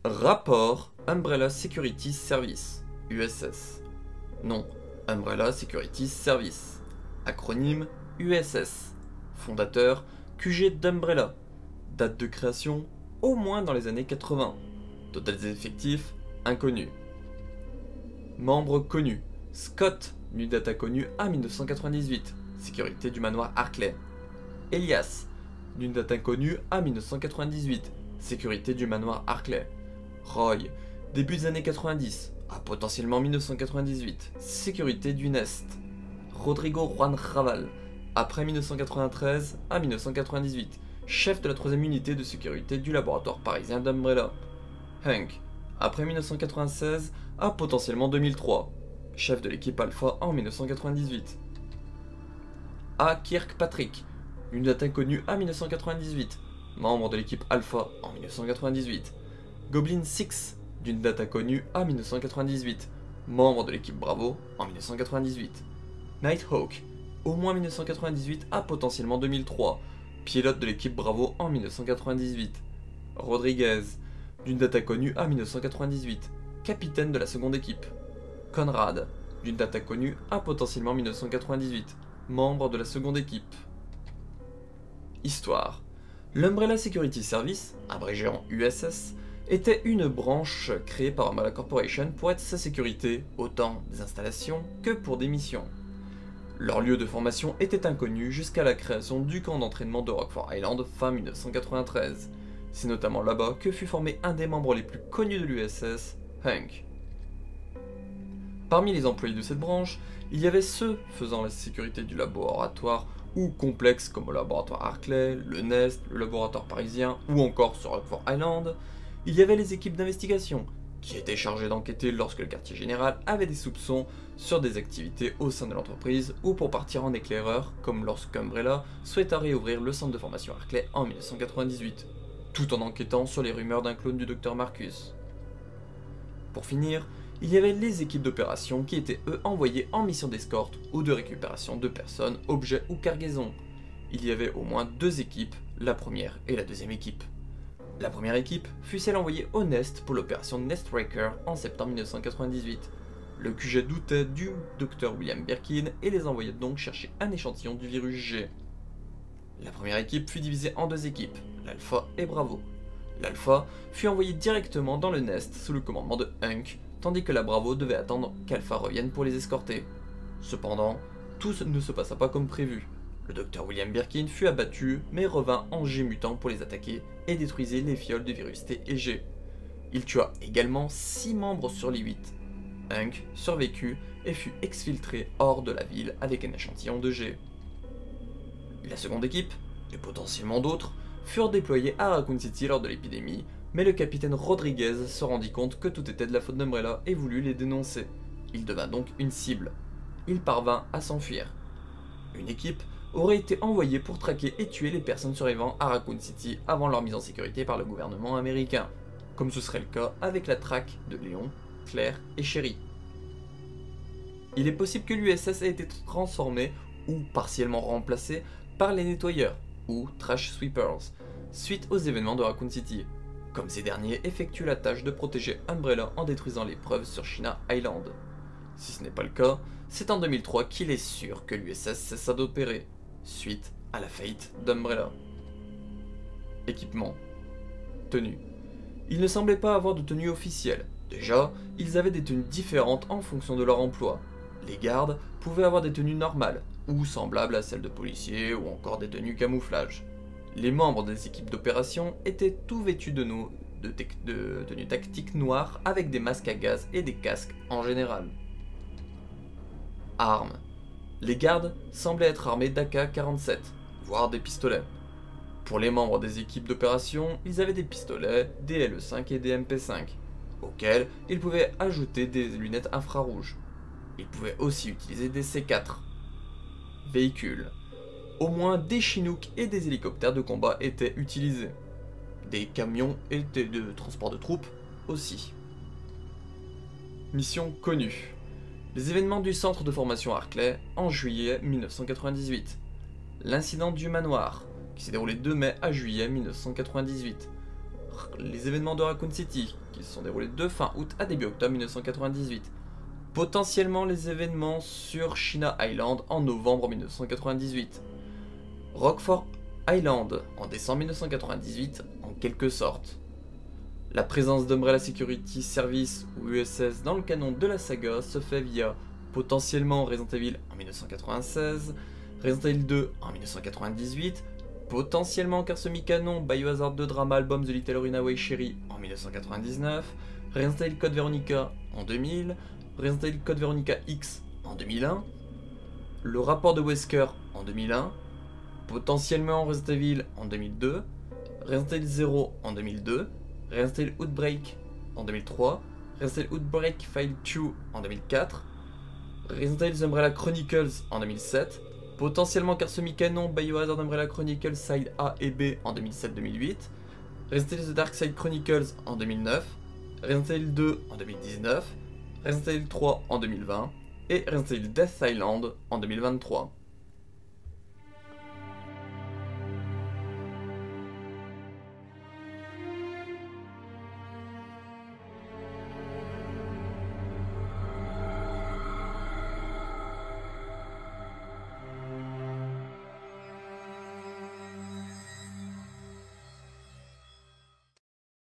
Rapport Umbrella Security Service, USS. Nom, Umbrella Security Service. Acronyme, USS. Fondateur, QG d'Umbrella. Date de création, au moins dans les années 80. Total des effectifs, inconnu. Membres connus, Scott, d'une date inconnue à 1998, sécurité du manoir Hartley. Elias, d'une date inconnue à 1998, sécurité du manoir Hartley. Roy, début des années 90 à potentiellement 1998, sécurité du Nest. Rodrigo Juan Raval, après 1993 à 1998, chef de la 3e unité de sécurité du laboratoire parisien d'Umbrella. Hank, après 1996 à potentiellement 2003, chef de l'équipe Alpha en 1998. A. Kirkpatrick, une date inconnue à 1998, membre de l'équipe Alpha en 1998. Goblin 6, d'une date inconnue à 1998, membre de l'équipe Bravo en 1998. Nighthawk, au moins 1998 à potentiellement 2003, pilote de l'équipe Bravo en 1998. Rodriguez, d'une date inconnue à 1998, capitaine de la seconde équipe. Conrad, d'une date inconnue à potentiellement 1998, membre de la seconde équipe. Histoire. L'Umbrella Security Service, abrégé en USS, était une branche créée par Umbrella Corporation pour être sa sécurité, autant des installations que pour des missions. Leur lieu de formation était inconnu jusqu'à la création du camp d'entraînement de Rockford Island fin 1993. C'est notamment là-bas que fut formé un des membres les plus connus de l'USS, Hank. Parmi les employés de cette branche, il y avait ceux faisant la sécurité du laboratoire ou complexes comme le laboratoire Hartley, le Nest, le laboratoire parisien ou encore sur Rockford Island. Il y avait les équipes d'investigation, qui étaient chargées d'enquêter lorsque le quartier général avait des soupçons sur des activités au sein de l'entreprise ou pour partir en éclaireur, comme lorsque Umbrella souhaita réouvrir le centre de formation Hartley en 1998, tout en enquêtant sur les rumeurs d'un clone du Dr Marcus. Pour finir, il y avait les équipes d'opération qui étaient eux envoyées en mission d'escorte ou de récupération de personnes, objets ou cargaisons. Il y avait au moins 2 équipes, la première et la deuxième équipe. La première équipe fut celle envoyée au Nest pour l'opération Nestbreaker en septembre 1998. Le QG doutait du Dr William Birkin et les envoyait donc chercher un échantillon du virus G. La première équipe fut divisée en 2 équipes, l'Alpha et Bravo. L'Alpha fut envoyée directement dans le Nest sous le commandement de Hank, tandis que la Bravo devait attendre qu'Alpha revienne pour les escorter. Cependant, tout ne se passa pas comme prévu. Le Dr William Birkin fut abattu, mais revint en G mutant pour les attaquer et détruisit les fioles de virus T et G. Il tua également 6 membres sur les 8. Hank survécut et fut exfiltré hors de la ville avec un échantillon de G. La seconde équipe, et potentiellement d'autres, furent déployés à Raccoon City lors de l'épidémie, mais le capitaine Rodriguez se rendit compte que tout était de la faute d'Umbrella et voulut les dénoncer. Il devint donc une cible. Il parvint à s'enfuir. Une équipe aurait été envoyée pour traquer et tuer les personnes survivant à Raccoon City avant leur mise en sécurité par le gouvernement américain, comme ce serait le cas avec la traque de Léon, Claire et Sherry. Il est possible que l'USS ait été transformé ou partiellement remplacé par les nettoyeurs, ou Trash Sweepers, suite aux événements de Raccoon City, comme ces derniers effectuent la tâche de protéger Umbrella en détruisant les preuves sur China Island. Si ce n'est pas le cas, c'est en 2003 qu'il est sûr que l'USS cessa d'opérer, suite à la faillite d'Umbrella. Équipement. Tenue. Ils ne semblaient pas avoir de tenue officielle. Déjà, ils avaient des tenues différentes en fonction de leur emploi. Les gardes pouvaient avoir des tenues normales, ou semblables à celles de policiers, ou encore des tenues camouflage. Les membres des équipes d'opération étaient tous vêtus de tenues tactiques noires avec des masques à gaz et des casques en général. Armes. Les gardes semblaient être armés d'AK-47, voire des pistolets. Pour les membres des équipes d'opération, ils avaient des pistolets, des LE5 et des MP5, auxquels ils pouvaient ajouter des lunettes infrarouges. Ils pouvaient aussi utiliser des C4. Véhicules. Au moins des Chinooks et des hélicoptères de combat étaient utilisés. Des camions et de transport de troupes aussi. Mission connue. Les événements du centre de formation Hartley en juillet 1998. L'incident du manoir, qui s'est déroulé de mai à juillet 1998. les événements de Raccoon City, qui se sont déroulés de fin août à début octobre 1998. Potentiellement les événements sur China Island en novembre 1998. Rockford Island en décembre 1998, en quelque sorte. La présence d'Umbrella Security Service ou USS dans le canon de la saga se fait via potentiellement Resident Evil en 1996, Resident Evil 2 en 1998, potentiellement car semi-canon Biohazard 2 Drama Album The Little Runaway Sherry en 1999, Resident Evil Code Veronica en 2000, Resident Evil Code Veronica X en 2001, le rapport de Wesker en 2001, potentiellement Resident Evil en 2002, Resident Evil 0 en 2002, Resident Evil Outbreak en 2003, Resident Evil Outbreak File 2 en 2004, Resident Evil The Umbrella Chronicles en 2007, potentiellement car semi-canon Biohazard Umbrella Chronicles Side A et B en 2007-2008, Resident Evil The Dark Side Chronicles en 2009, Resident Evil 2 en 2019, Resident Evil 3 en 2020 et Resident Evil Death Island en 2023.